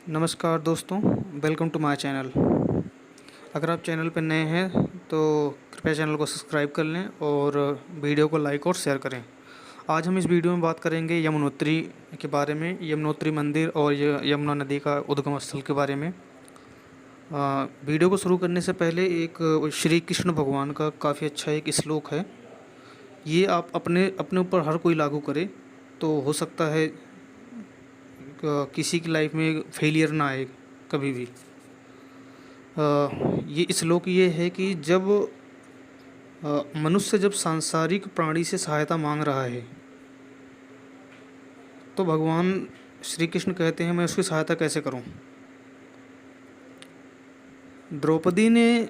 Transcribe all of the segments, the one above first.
नमस्कार दोस्तों, welcome to my channel. अगर आप चैनल पर नए हैं तो कृपया चैनल को सब्सक्राइब कर लें और वीडियो को लाइक और शेयर करें। आज हम इस वीडियो में बात करेंगे यमुनोत्री के बारे में, यमुनोत्री मंदिर और यमुना नदी का उद्गम स्थल के बारे में। वीडियो को शुरू करने से पहले एक श्री कृष्ण भगवान का काफ़ी अच्छा एक श्लोक है। ये आप अपने अपने ऊपर हर कोई लागू करे तो हो सकता है किसी की लाइफ में फेलियर ना आए कभी भी। ये श्लोक ये है कि जब मनुष्य जब सांसारिक प्राणी से सहायता मांग रहा है तो भगवान श्री कृष्ण कहते हैं मैं उसकी सहायता कैसे करूं। द्रौपदी ने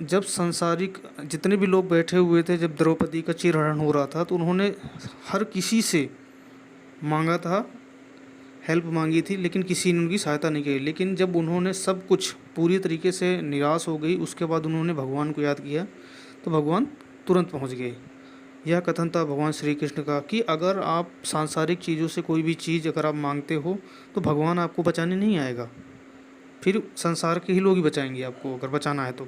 जब सांसारिक जितने भी लोग बैठे हुए थे, जब द्रौपदी का चीरहरण हो रहा था तो उन्होंने हर किसी से मांगा था, हेल्प मांगी थी, लेकिन किसी ने उनकी सहायता नहीं की। लेकिन जब उन्होंने सब कुछ पूरी तरीके से निराश हो गई, उसके बाद उन्होंने भगवान को याद किया तो भगवान तुरंत पहुंच गए। यह कथन था भगवान श्री कृष्ण का कि अगर आप सांसारिक चीज़ों से कोई भी चीज़ अगर आप मांगते हो तो भगवान आपको बचाने नहीं आएगा, फिर संसार के ही लोग ही बचाएंगे आपको अगर बचाना है तो।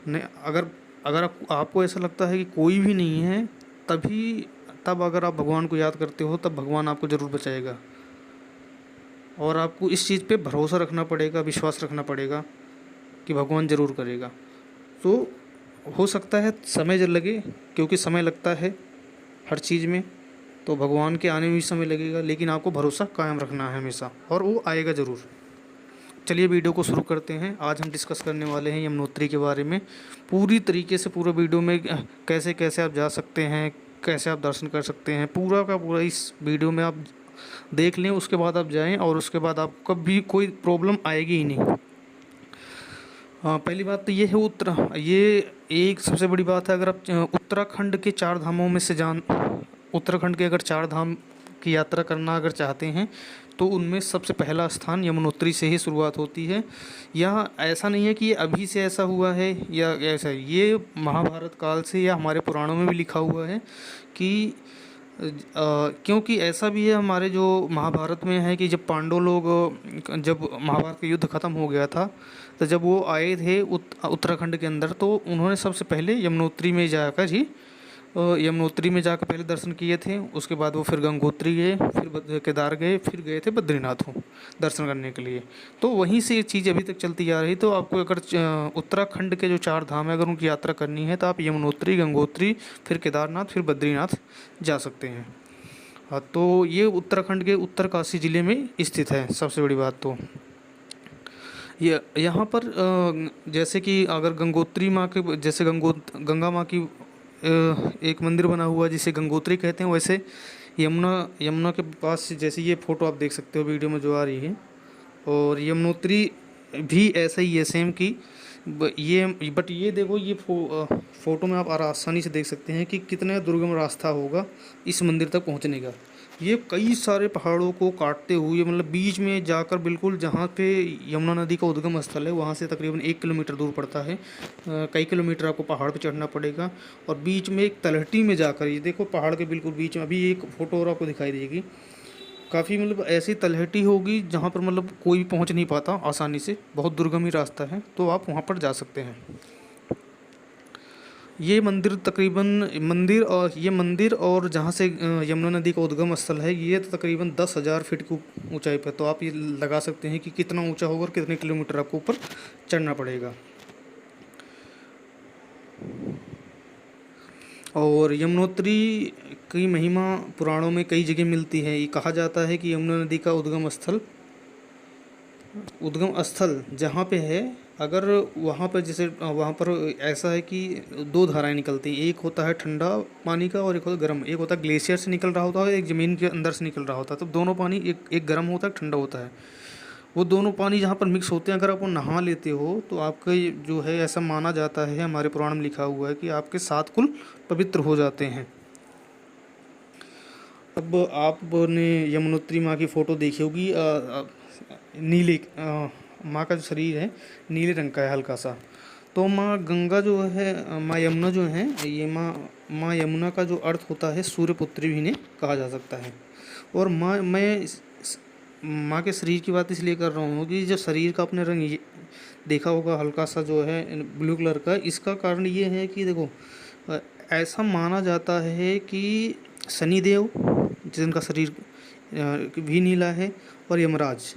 नहीं, अगर अगर आपको ऐसा लगता है कि कोई भी नहीं है तब अगर आप भगवान को याद करते हो तब भगवान आपको ज़रूर बचाएगा। और आपको इस चीज़ पे भरोसा रखना पड़ेगा, विश्वास रखना पड़ेगा कि भगवान ज़रूर करेगा। तो हो सकता है समय जब लगे, क्योंकि समय लगता है हर चीज़ में, तो भगवान के आने में भी समय लगेगा, लेकिन आपको भरोसा कायम रखना है हमेशा और वो आएगा ज़रूर। चलिए वीडियो को शुरू करते हैं। आज हम डिस्कस करने वाले हैं यमुनोत्री के बारे में पूरी तरीके से। पूरा वीडियो में कैसे कैसे आप जा सकते हैं, कैसे आप दर्शन कर सकते हैं, पूरा का पूरा इस वीडियो में आप देख लें, उसके बाद आप जाएं और उसके बाद आपको कभी कोई प्रॉब्लम आएगी ही नहीं। पहली बात तो ये है ये एक सबसे बड़ी बात है, अगर आप उत्तराखंड के 4 धामों में से उत्तराखंड के अगर 4 धाम की यात्रा करना अगर चाहते हैं तो उनमें सबसे पहला स्थान यमुनोत्री से ही शुरुआत होती है। यह ऐसा नहीं है कि ये अभी से ऐसा हुआ है या ऐसा है, ये महाभारत काल से या हमारे पुराणों में भी लिखा हुआ है कि क्योंकि ऐसा भी है हमारे जो महाभारत में है कि जब पांडव लोग जब महाभारत का युद्ध ख़त्म हो गया था तो जब वो आए थे उत्तराखंड के अंदर, तो उन्होंने सबसे पहले यमुनोत्री में जाकर यमुनोत्री में जाकर पहले दर्शन किए थे। उसके बाद वो फिर गंगोत्री गए, फिर केदार गए, फिर गए थे बद्रीनाथ दर्शन करने के लिए। तो वहीं से ये चीज़ अभी तक चलती आ रही। तो आपको अगर उत्तराखंड के जो 4 धाम है अगर उनकी यात्रा करनी है तो आप यमुनोत्री, गंगोत्री, फिर केदारनाथ, फिर बद्रीनाथ जा सकते हैं। हाँ, तो ये उत्तराखंड के उत्तरकाशी ज़िले में स्थित है। सबसे बड़ी बात तो ये यहाँ पर जैसे कि अगर गंगोत्री माँ के जैसे गंगा माँ की एक मंदिर बना हुआ जिसे गंगोत्री कहते हैं, वैसे यमुना के पास जैसे ये फ़ोटो आप देख सकते हो वीडियो में जो आ रही है, और यमुनोत्री भी ऐसा ही है सेम कि ये देखो ये फ़ोटो में आप आसानी से देख सकते हैं कि कितना दुर्गम रास्ता होगा इस मंदिर तक पहुंचने का। ये कई सारे पहाड़ों को काटते हुए मतलब बीच में जाकर बिल्कुल जहाँ पे यमुना नदी का उद्गम स्थल है वहाँ से तकरीबन 1 किलोमीटर दूर पड़ता है। कई किलोमीटर आपको पहाड़ पे चढ़ना पड़ेगा और बीच में एक तलहटी में जाकर, ये देखो पहाड़ के बिल्कुल बीच में, अभी एक फ़ोटो और आपको दिखाई देगी, काफ़ी मतलब ऐसी तलहटी होगी जहाँ पर मतलब कोई पहुँच नहीं पाता आसानी से, बहुत दुर्गम ही रास्ता है, तो आप वहाँ पर जा सकते हैं। ये मंदिर और जहाँ से यमुना नदी का उद्गम स्थल है ये तो तकरीबन 10,000 फीट की ऊंचाई पर। तो आप ये लगा सकते हैं कि कितना ऊंचा होगा और कितने किलोमीटर आपको ऊपर चढ़ना पड़ेगा। और यमुनोत्री की महिमा पुराणों में कई जगह मिलती है। ये कहा जाता है कि यमुना नदी का उद्गम स्थल जहाँ पे है, अगर वहाँ पर जैसे वहाँ पर ऐसा है कि 2 धाराएं निकलती हैं, एक होता है ठंडा पानी का और एक होता है गर्म। एक होता है ग्लेशियर से निकल रहा होता है, एक ज़मीन के अंदर से निकल रहा होता है। तो दोनों पानी एक गर्म होता है, ठंडा होता है। वो दोनों पानी जहाँ पर मिक्स होते हैं, अगर आप वो नहा लेते हो तो आपका जो है ऐसा माना जाता है, हमारे पुराण में लिखा हुआ है कि आपके 7 कुल पवित्र हो जाते हैं। अब आपने यमुनोत्री माँ की फ़ोटो देखी होगी, नीले माँ का जो शरीर है नीले रंग का है हल्का सा। तो माँ गंगा जो है, माँ यमुना जो है, ये माँ यमुना का जो अर्थ होता है सूर्यपुत्री भी इन्हें कहा जा सकता है। और माँ के शरीर की बात इसलिए कर रहा हूँ कि जो शरीर का आपने रंग देखा होगा हल्का सा जो है ब्लू कलर का, इसका कारण ये है कि देखो अ, ऐसा माना जाता है कि शनिदेव जिनका शरीर भी नीला है, और यमराज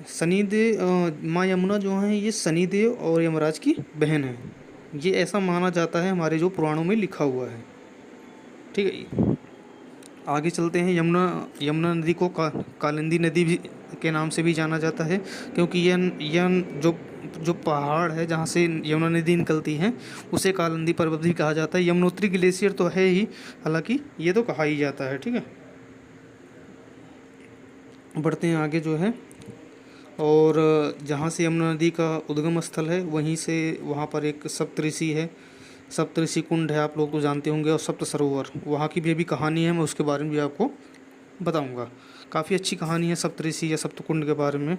शनिदेव, माँ यमुना जो है ये शनिदेव और यमराज की बहन है। ये ऐसा माना जाता है, हमारे जो पुराणों में लिखा हुआ है। ठीक है, आगे चलते हैं। यमुना यमुना नदी को कालिंदी नदी भी के नाम से भी जाना जाता है, क्योंकि यह जो जो पहाड़ है जहाँ से यमुना नदी निकलती है उसे कालिंदी पर्वत भी कहा जाता है। यमुनोत्री ग्लेशियर तो है ही, हालांकि ये तो कहा ही जाता है। ठीक है, बढ़ते हैं आगे जो है। और जहाँ से यमुना नदी का उद्गम स्थल है वहीं से वहाँ पर एक सप्तऋषि है, सप्तऋषि कुंड है, आप लोग तो जानते होंगे, और सप्त सरोवर, वहाँ की भी अभी कहानी है, मैं उसके बारे में भी आपको बताऊंगा। काफ़ी अच्छी कहानी है सप्तऋषि या सप्तकुंड के बारे में।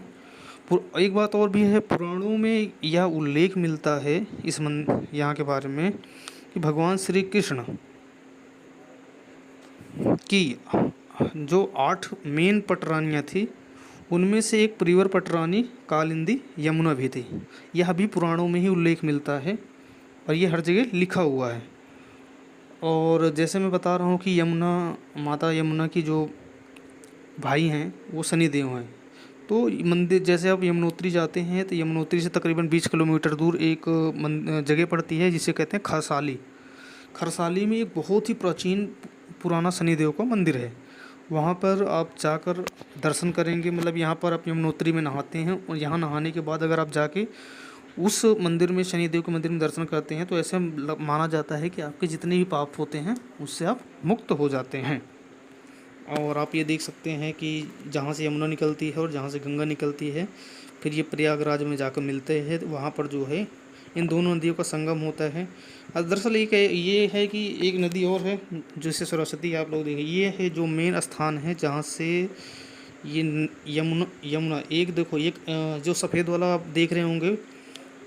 एक बात और भी है, पुराणों में यह उल्लेख मिलता है यहाँ के बारे में कि भगवान श्री कृष्ण की जो 8 मेन पटरानियाँ थी उनमें से एक प्रियवर पटरानी कालिंदी यमुना भी थी। यह भी पुराणों में ही उल्लेख मिलता है और ये हर जगह लिखा हुआ है। और जैसे मैं बता रहा हूँ कि यमुना, माता यमुना की जो भाई हैं वो शनिदेव हैं। तो मंदिर, जैसे आप यमुनोत्री जाते हैं तो यमुनोत्री से तकरीबन 20 किलोमीटर दूर एक जगह पड़ती है जिसे कहते हैं खरसाली। खरसाली में एक बहुत ही प्राचीन पुराना शनिदेव का मंदिर है। वहाँ पर आप जाकर दर्शन करेंगे, मतलब यहाँ पर आप यमुनोत्री में नहाते हैं और यहाँ नहाने के बाद अगर आप जाके उस मंदिर में, शनिदेव के मंदिर में दर्शन करते हैं तो ऐसे माना जाता है कि आपके जितने भी पाप होते हैं उससे आप मुक्त हो जाते हैं। और आप ये देख सकते हैं कि जहाँ से यमुना निकलती है और जहाँ से गंगा निकलती है, फिर ये प्रयागराज में जाकर मिलते हैं, तो वहाँ पर जो है इन दोनों नदियों का संगम होता है। दरअसल ये है कि एक नदी और है जिसे सरस्वती आप लोग देखें, ये है जो मेन स्थान है जहाँ से ये यमुना यमुना एक देखो, एक जो सफ़ेद वाला आप देख रहे होंगे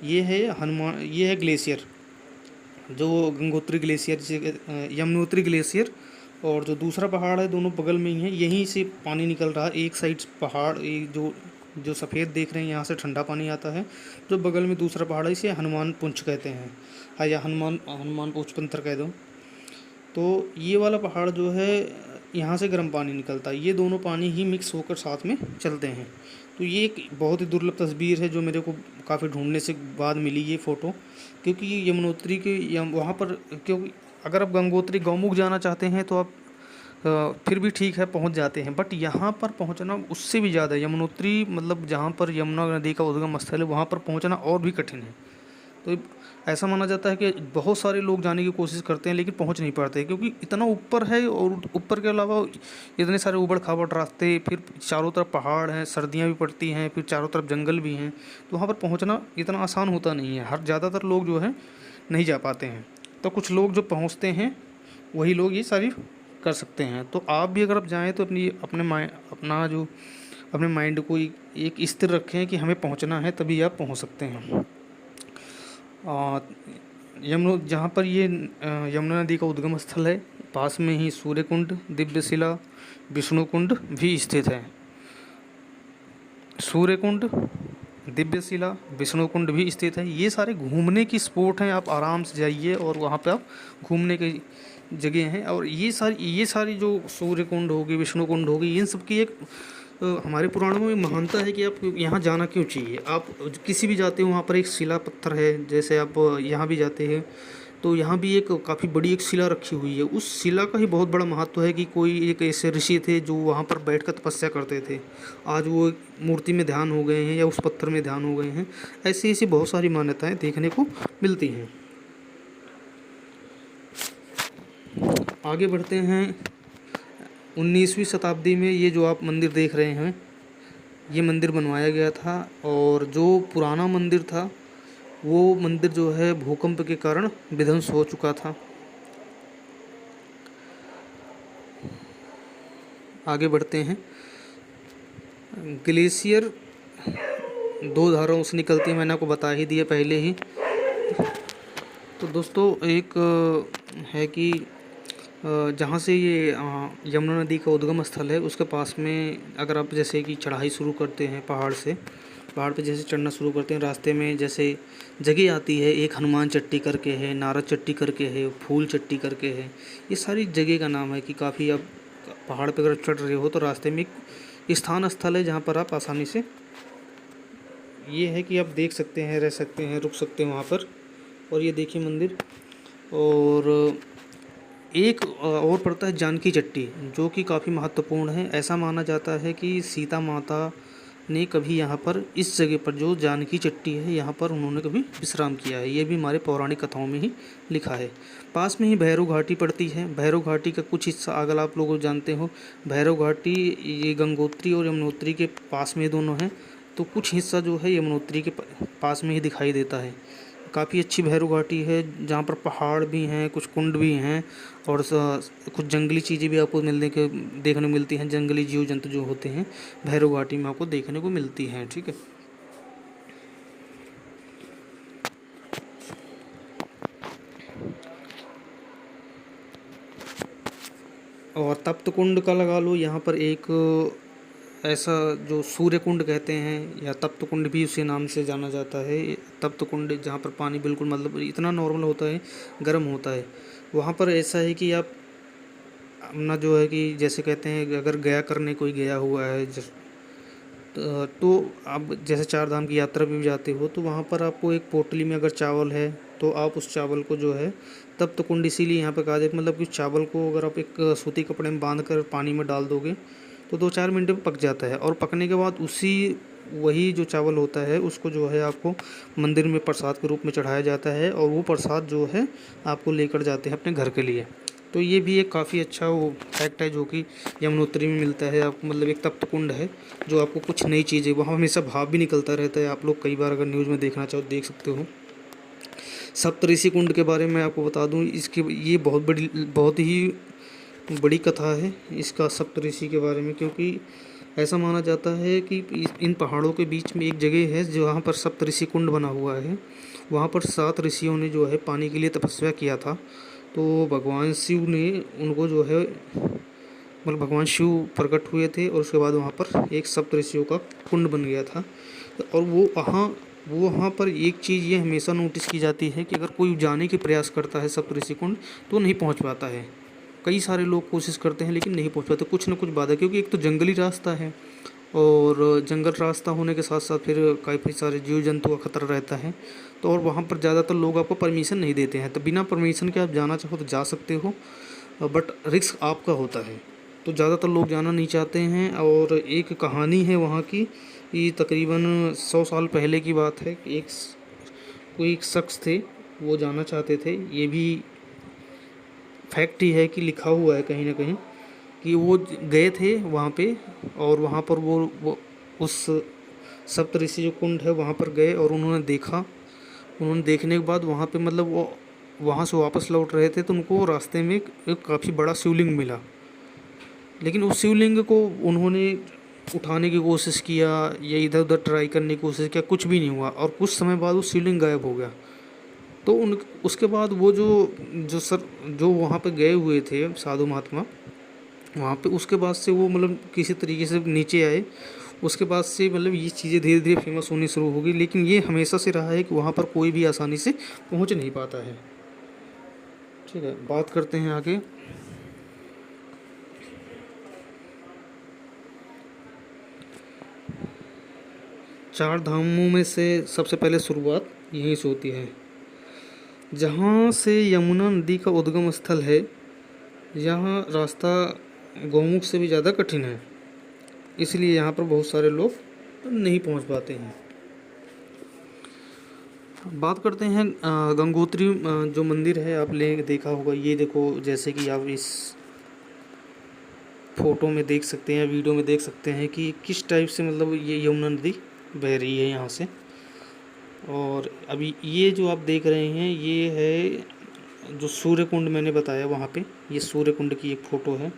ये है हनुमान, ये है ग्लेशियर जो गंगोत्री ग्लेशियर जिसे यमुनोत्री ग्लेशियर, और जो दूसरा पहाड़ है दोनों बगल में ही है, यहीं से पानी निकल रहा है। एक साइड पहाड़, एक जो सफ़ेद देख रहे हैं यहाँ से ठंडा पानी आता है, जो बगल में दूसरा पहाड़ है इसे हनुमान पुंछ कहते हैं, हाँ, या हनुमान पुंछ पंथर कह दो। तो ये वाला पहाड़ जो है यहाँ से गर्म पानी निकलता है, ये दोनों पानी ही मिक्स होकर साथ में चलते हैं। तो ये एक बहुत ही दुर्लभ तस्वीर है जो मेरे को काफ़ी ढूंढने से बाद मिली ये फ़ोटो, क्योंकि ये यमुनोत्री के वहाँ पर, क्योंकि अगर आप गंगोत्री गौमुख जाना चाहते हैं तो आप फिर भी ठीक है पहुँच जाते हैं, बट यहाँ पर पहुँचना उससे भी ज़्यादा, यमुनोत्री मतलब जहाँ पर यमुना नदी का उद्गम स्थल है वहाँ पर पहुँचना और भी कठिन है। तो ऐसा माना जाता है कि बहुत सारे लोग जाने की कोशिश करते हैं लेकिन पहुंच नहीं पाते, क्योंकि इतना ऊपर है और ऊपर के अलावा इतने सारे ऊबड़ खाबड़ रास्ते, फिर चारों तरफ पहाड़ हैं, सर्दियां भी पड़ती हैं, फिर चारों तरफ जंगल भी हैं, तो वहाँ पर पहुंचना इतना आसान होता नहीं है। ज़्यादातर लोग जो है नहीं जा पाते हैं, तो कुछ लोग जो पहुँचते हैं वही लोग ये सारी कर सकते हैं। तो आप भी अगर आप जाएँ तो अपने माइंड को एक स्थिर रखें कि हमें पहुँचना है, तभी आप पहुँच सकते हैं। जहाँ पर ये यमुना नदी का उद्गम स्थल है पास में ही सूर्यकुंड, दिव्यशिला, विष्णुकुंड भी स्थित है। सूर्यकुंड, दिव्यशिला, विष्णुकुंड भी स्थित है। ये सारे घूमने की स्पॉट हैं, आप आराम से जाइए और वहाँ पे आप घूमने की जगह हैं। और ये सारी जो सूर्यकुंड होगी, विष्णुकुंड होगी, इन सब की एक हमारे पुराणों में मान्यता है कि आप यहाँ जाना क्यों चाहिए। आप किसी भी जाते हो वहाँ पर एक शिला पत्थर है, जैसे आप यहाँ भी जाते हैं तो यहाँ भी एक काफ़ी बड़ी एक शिला रखी हुई है। उस शिला का ही बहुत बड़ा महत्व है कि कोई एक ऐसे ऋषि थे जो वहाँ पर बैठकर तपस्या करते थे, आज वो मूर्ति में ध्यान हो गए हैं या उस पत्थर में ध्यान हो गए हैं। ऐसी ऐसी बहुत सारी मान्यताएँ देखने को मिलती हैं। आगे बढ़ते हैं। 19वीं शताब्दी में ये जो आप मंदिर देख रहे हैं ये मंदिर बनवाया गया था, और जो पुराना मंदिर था वो मंदिर जो है भूकंप के कारण विध्वंस हो चुका था। आगे बढ़ते हैं। ग्लेशियर 2 धाराओं से निकलती है, मैंने आपको बता ही दिया पहले ही। तो दोस्तों एक है कि जहाँ से ये यमुना नदी का उद्गम स्थल है उसके पास में अगर आप जैसे कि चढ़ाई शुरू करते हैं पहाड़ से, पहाड़ पे जैसे चढ़ना शुरू करते हैं, रास्ते में जैसे जगह आती है, एक हनुमान चट्टी करके है, नारद चट्टी करके है, फूल चट्टी करके है, ये सारी जगह का नाम है कि काफ़ी आप पहाड़ पे अगर चढ़ रहे हो तो रास्ते में एक स्थान स्थल है जहाँ पर आप आसानी से, ये है कि आप देख सकते हैं, रह सकते हैं, रुक सकते हैं वहाँ पर। और ये देखिए मंदिर। और एक और पड़ता है जानकी चट्टी, जो कि काफ़ी महत्वपूर्ण है। ऐसा माना जाता है कि सीता माता ने कभी यहाँ पर इस जगह पर जो जानकी चट्टी है यहाँ पर उन्होंने कभी विश्राम किया है, ये भी हमारे पौराणिक कथाओं में ही लिखा है। पास में ही भैरव घाटी पड़ती है। भैरव घाटी का कुछ हिस्सा अगर आप लोग जानते हो, भैरव घाटी ये गंगोत्री और यमुनोत्री के पास में दोनों हैं, तो कुछ हिस्सा जो है यमुनोत्री के पास में ही दिखाई देता है। काफ़ी अच्छी भैरव घाटी है जहाँ पर पहाड़ भी हैं, कुछ कुंड भी हैं और कुछ जंगली चीज़ें भी आपको देखने को मिलती हैं। जंगली जीव जंतु जो होते हैं भैरव घाटी में आपको देखने को मिलती हैं। ठीक है। और तप्त कुंड का लगा लो, यहाँ पर एक ऐसा जो सूर्य कुंड कहते हैं या तप्त कुंड भी उसी नाम से जाना जाता है। तप्त कुंड जहाँ पर पानी बिल्कुल मतलब इतना नॉर्मल होता है, गर्म होता है। वहाँ पर ऐसा है कि आप अपना जो है कि जैसे कहते हैं अगर गया करने कोई गया हुआ है तो आप जैसे चार धाम की यात्रा पे भी जाते हो तो वहाँ पर आपको एक पोटली में अगर चावल है तो आप उस चावल को जो है तप्त कुंड इसीलिए यहाँ पे कहा जाए, मतलब कि चावल को अगर आप एक सूती कपड़े में बांध कर पानी में डाल दोगे तो 2-4 मिनट में पक जाता है। और पकने के बाद वही जो चावल होता है उसको जो है आपको मंदिर में प्रसाद के रूप में चढ़ाया जाता है और वो प्रसाद जो है आपको लेकर जाते हैं अपने घर के लिए। तो ये भी एक काफ़ी अच्छा वो फैक्ट है जो कि यमुनोत्री में मिलता है आपको, मतलब एक तप्त कुंड है जो आपको कुछ नई चीज़ें, वहाँ हमेशा भाव भी निकलता रहता है। आप लोग कई बार अगर न्यूज़ में देखना चाहो देख सकते हो। सप्तऋषि कुंड के बारे में आपको बता दूं, इसके ये बहुत ही बड़ी कथा है इसका सप्तऋषि के बारे में, क्योंकि ऐसा माना जाता है कि इन पहाड़ों के बीच में एक जगह है जहाँ पर सप्तऋषि कुंड बना हुआ है। वहाँ पर 7 ऋषियों ने जो है पानी के लिए तपस्या किया था। तो भगवान शिव ने उनको जो है, मतलब भगवान शिव प्रकट हुए थे और उसके बाद वहाँ पर एक सप्तऋषियों का कुंड बन गया था। और वो वहाँ पर एक चीज़ ये हमेशा नोटिस की जाती है कि अगर कोई जाने के प्रयास करता है सप्तऋषि कुंड तो नहीं पहुँच पाता है। कई सारे लोग कोशिश करते हैं लेकिन नहीं पहुँच पाते, कुछ ना कुछ बाधा, क्योंकि एक तो जंगली रास्ता है और जंगल रास्ता होने के साथ साथ फिर काफ़ी सारे जीव जंतु का खतरा रहता है। तो और वहाँ पर ज़्यादातर लोग आपको परमिशन नहीं देते हैं, तो बिना परमिशन के आप जाना चाहो तो जा सकते हो, बट रिस्क आपका होता है। तो ज़्यादातर लोग जाना नहीं चाहते हैं। और एक कहानी है वहाँ की, ये तकरीबन 100 साल पहले की बात है कि कोई एक शख्स थे वो जाना चाहते थे। ये भी फैक्ट ही है कि लिखा हुआ है कहीं ना कहीं कि वो गए थे वहाँ पे और वहाँ पर वो उस सप्तऋषि जो कुंड है वहाँ पर गए और उन्होंने देखा। उन्होंने देखने के बाद वहाँ पे मतलब वो वहाँ से वापस लौट रहे थे तो उनको रास्ते में एक काफ़ी बड़ा शिवलिंग मिला। लेकिन उस शिवलिंग को उन्होंने उठाने की कोशिश किया या इधर उधर ट्राई करने की कोशिश किया, कुछ भी नहीं हुआ और कुछ समय बाद वो शिवलिंग गायब हो गया। तो उसके बाद वो जो वहाँ पे गए हुए थे साधु महात्मा वहाँ पे, उसके बाद से वो मतलब किसी तरीके से नीचे आए। उसके बाद से मतलब ये चीज़ें धीरे धीरे फेमस होनी शुरू हो गई, लेकिन ये हमेशा से रहा है कि वहाँ पर कोई भी आसानी से पहुँच नहीं पाता है। ठीक है, बात करते हैं आगे। चार धामों में से सबसे पहले शुरुआत यहीं से होती है। जहाँ से यमुना नदी का उद्गम स्थल है, यहाँ रास्ता गौमुख से भी ज़्यादा कठिन है, इसलिए यहाँ पर बहुत सारे लोग नहीं पहुँच पाते हैं। बात करते हैं गंगोत्री जो मंदिर है, आप देखा होगा। ये देखो, जैसे कि आप इस फोटो में देख सकते हैं, वीडियो में देख सकते हैं कि किस टाइप से मतलब ये यमुना नदी बह रही है यहाँ से। और अभी ये जो आप देख रहे हैं ये है जो सूर्य कुंड मैंने बताया, वहाँ पे ये सूर्य कुंड की एक फ़ोटो है।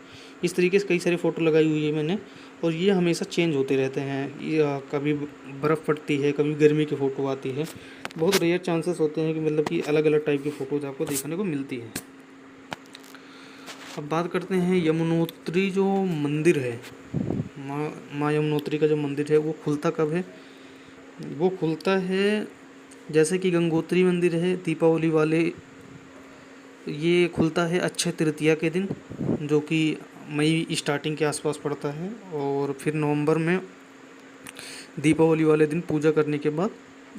इस तरीके से कई सारी फ़ोटो लगाई हुई है मैंने, और ये हमेशा चेंज होते रहते हैं। ये कभी बर्फ़ पड़ती है, कभी गर्मी की फ़ोटो आती है। बहुत रेयर चांसेस होते हैं कि मतलब कि अलग अलग टाइप की फ़ोटोज़ आपको देखने को मिलती है। अब बात करते हैं यमुनोत्री जो मंदिर है, माँ यमुनोत्री का जो मंदिर है वो खुलता कब है। वो खुलता है जैसे कि गंगोत्री मंदिर है दीपावली वाले, ये खुलता है अक्षय तृतीया के दिन, जो कि मई स्टार्टिंग के आसपास पड़ता है, और फिर नवंबर में दीपावली वाले दिन पूजा करने के बाद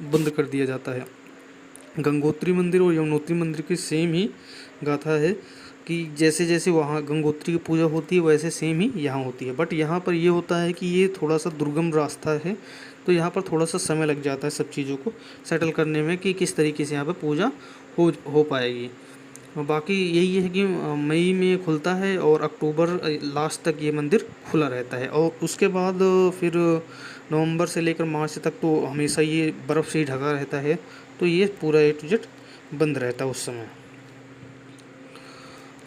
बंद कर दिया जाता है। गंगोत्री मंदिर और यमुनोत्री मंदिर की सेम ही गाथा है कि जैसे जैसे वहाँ गंगोत्री की पूजा होती है वैसे सेम ही यहाँ होती है, बट यहाँ पर ये होता है कि ये थोड़ा सा दुर्गम रास्ता है, तो यहाँ पर थोड़ा सा समय लग जाता है सब चीज़ों को सेटल करने में कि किस तरीके से यहाँ पर पूजा हो पाएगी। बाकी यही है कि मई में खुलता है और अक्टूबर लास्ट तक ये मंदिर खुला रहता है, और उसके बाद फिर नवंबर से लेकर मार्च तक तो हमेशा ये बर्फ़ से ही ढका रहता है, तो ये पूरा ए टू जेड बंद रहता है उस समय।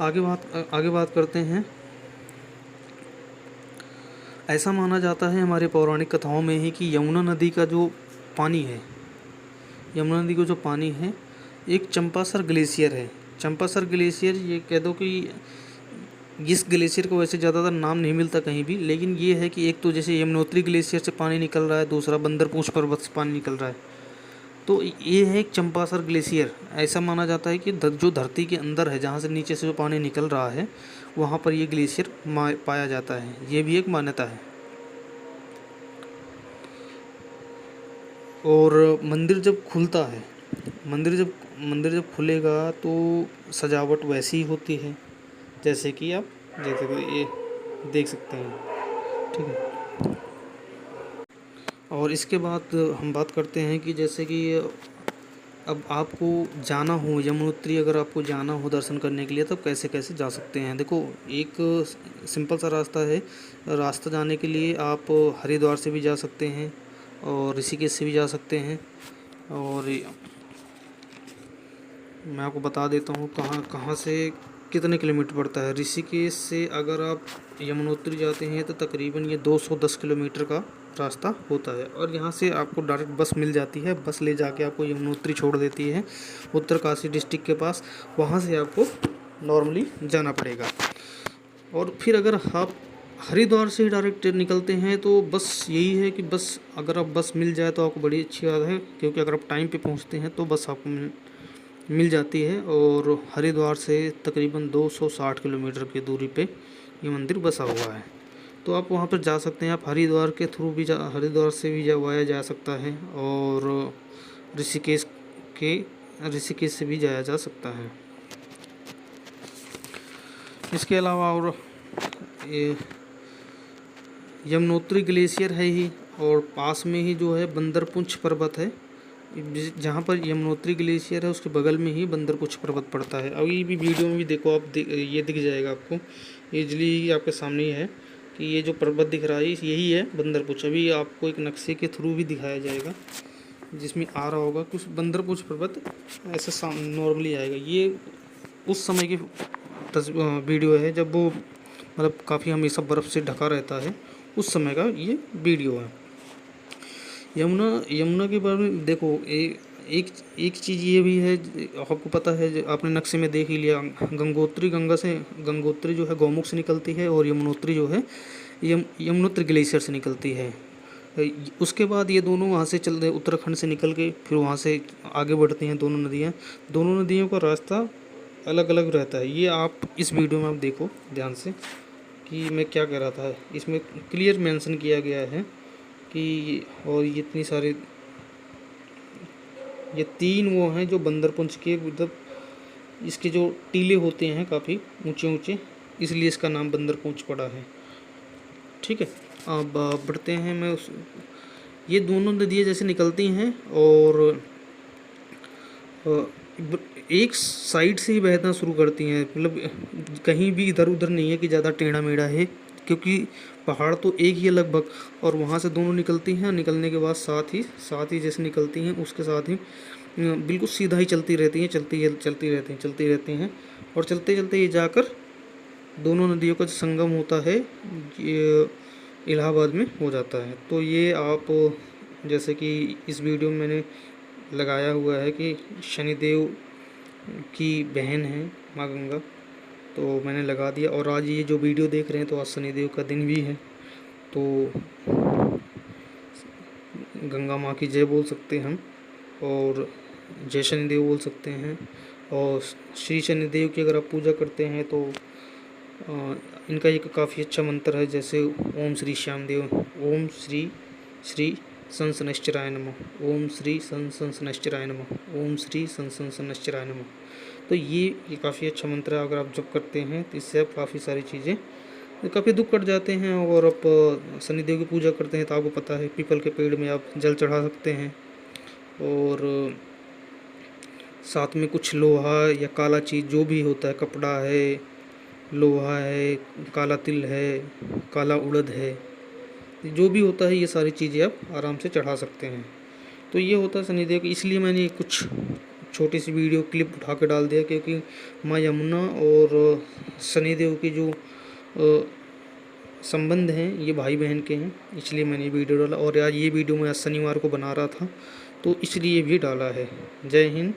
आगे बात करते हैं। ऐसा माना जाता है हमारे पौराणिक कथाओं में ही कि यमुना नदी का जो पानी है, यमुना नदी का जो पानी है एक चंपासर ग्लेशियर है। चंपासर ग्लेशियर, ये कह दो कि इस ग्लेशियर को वैसे ज़्यादातर नाम नहीं मिलता कहीं भी, लेकिन ये है कि एक तो जैसे यमुनोत्री ग्लेशियर से पानी निकल रहा है, दूसरा बंदरपूछ पर्वत से पानी निकल रहा है, तो ये है एक चंपासर ग्लेशियर। ऐसा माना जाता है कि जो धरती के अंदर है, जहाँ से नीचे से जो पानी निकल रहा है, वहाँ पर ये ग्लेशियर पाया जाता है, ये भी एक मान्यता है। और मंदिर जब खुलता है, मंदिर जब खुलेगा तो सजावट वैसी ही होती है जैसे कि आप देख सकते हैं, ठीक है। और इसके बाद हम बात करते हैं कि जैसे कि अब आपको जाना हो यमुनोत्री, अगर आपको जाना हो दर्शन करने के लिए, तब कैसे कैसे जा सकते हैं। देखो, एक सिंपल सा रास्ता है। रास्ता जाने के लिए आप हरिद्वार से भी जा सकते हैं और ऋषिकेश से भी जा सकते हैं, और मैं आपको बता देता हूँ कहाँ से कितने किलोमीटर पड़ता है। ऋषिकेश से अगर आप यमुनोत्री जाते हैं तो तकरीबन ये 210 किलोमीटर का रास्ता होता है, और यहाँ से आपको डायरेक्ट बस मिल जाती है। बस ले जाके आपको यमुनोत्री छोड़ देती है उत्तरकाशी डिस्ट्रिक्ट के पास, वहाँ से आपको नॉर्मली जाना पड़ेगा। और फिर अगर आप हरिद्वार से ही डायरेक्ट निकलते हैं तो बस यही है कि बस अगर आप बस मिल जाए तो आपको बड़ी अच्छी बात है, क्योंकि अगर आप टाइम पे पहुँचते हैं तो बस आपको मिल जाती है। और हरिद्वार से तकरीबन 260 किलोमीटर की दूरी पे ये मंदिर बसा हुआ है, तो आप वहाँ पर जा सकते हैं। आप हरिद्वार के थ्रू भी हरिद्वार से भी जाया जा सकता है, और ऋषिकेश से भी जाया जा सकता है। इसके अलावा और ये यमुनोत्री ग्लेशियर है ही, और पास में ही जो है बंदरपुंछ पर्वत है। जहाँ पर यमुनोत्री ग्लेशियर है उसके बगल में ही बंदरपुंछ पर्वत पड़ता है। अभी भी वीडियो में भी देखो आप, ये दिख जाएगा आपको, ईजिली आपके सामने ही है कि ये जो पर्वत दिख रहा है यही है बंदरपुंछ। अभी आपको एक नक्शे के थ्रू भी दिखाया जाएगा जिसमें आ रहा होगा कुछ बंदरपुंछ पर्वत ऐसे नॉर्मली आएगा। ये उस समय की वीडियो है जब वो मतलब काफ़ी हमेशा बर्फ़ से ढका रहता है, उस समय का ये वीडियो है। यमुना के बारे में देखो, एक चीज़ ये भी है, आपको पता है, आपने नक्शे में देख ही लिया, गंगोत्री जो है गौमुख से निकलती है, और यमुनोत्री जो है यमुनोत्री ग्लेशियर से निकलती है। उसके बाद ये दोनों वहाँ से चलते उत्तराखंड से निकल के फिर वहाँ से आगे बढ़ती हैं दोनों नदियाँ। दोनों नदियों का रास्ता अलग अलग रहता है। ये आप इस वीडियो में आप देखो ध्यान से कि मैं क्या कह रहा था, इसमें क्लियर मेंशन किया गया है कि, और ये इतनी सारी, ये 3 वो हैं जो बंदरपुंछ के, मतलब इसके जो टीले होते हैं काफ़ी ऊंचे ऊंचे, इसलिए इसका नाम बंदरपुंछ पड़ा है। ठीक है, अब बढ़ते हैं। ये दोनों नदियाँ जैसे निकलती हैं और एक साइड से ही बहना शुरू करती हैं, मतलब कहीं भी इधर उधर नहीं है कि ज़्यादा टेढ़ा मेढ़ा है, क्योंकि पहाड़ तो एक ही है लगभग, और वहाँ से दोनों निकलती हैं। निकलने के बाद साथ ही जैसे निकलती हैं उसके साथ ही बिल्कुल सीधा ही चलती रहती रहती हैं, और चलते चलते ये जाकर दोनों नदियों का जो संगम होता है ये इलाहाबाद में हो जाता है। तो ये आप जैसे कि इस वीडियो में मैंने लगाया हुआ है कि शनिदेव की बहन है माँ गंगा, तो मैंने लगा दिया। और आज ये जो वीडियो देख रहे हैं तो आज शनिदेव का दिन भी है, तो गंगा माँ की जय बोल सकते हैं हम, और जय शनिदेव बोल सकते हैं। और श्री शनिदेव की अगर आप पूजा करते हैं तो इनका एक काफ़ी अच्छा मंत्र है, जैसे ओम श्री श्यामदेव, ओम श्री श्री सन शनैश्चराय नमः, ओम श्री सन शनैश्चराय नमः, ओम श्री सन शनैश्चराय नमः। तो ये काफ़ी अच्छा मंत्र है, अगर आप जप करते हैं तो इससे आप काफ़ी सारी चीज़ें, काफ़ी दुख कट जाते हैं। और आप शनिदेव की पूजा करते हैं तो आपको पता है पीपल के पेड़ में आप जल चढ़ा सकते हैं, और साथ में कुछ लोहा या काला चीज़ जो भी होता है, कपड़ा है, लोहा है, काला तिल है, काला उड़द है, जो भी होता है ये सारी चीज़ें आप आराम से चढ़ा सकते हैं। तो ये होता है शनिदेव, इसलिए मैंने कुछ छोटी सी वीडियो क्लिप उठा के डाल दिया, क्योंकि माँ यमुना और शनिदेव के जो संबंध हैं ये भाई बहन के हैं, इसलिए मैंने ये वीडियो डाला। और आज ये वीडियो मैं आज शनिवार को बना रहा था तो इसलिए भी डाला है। जय हिंद,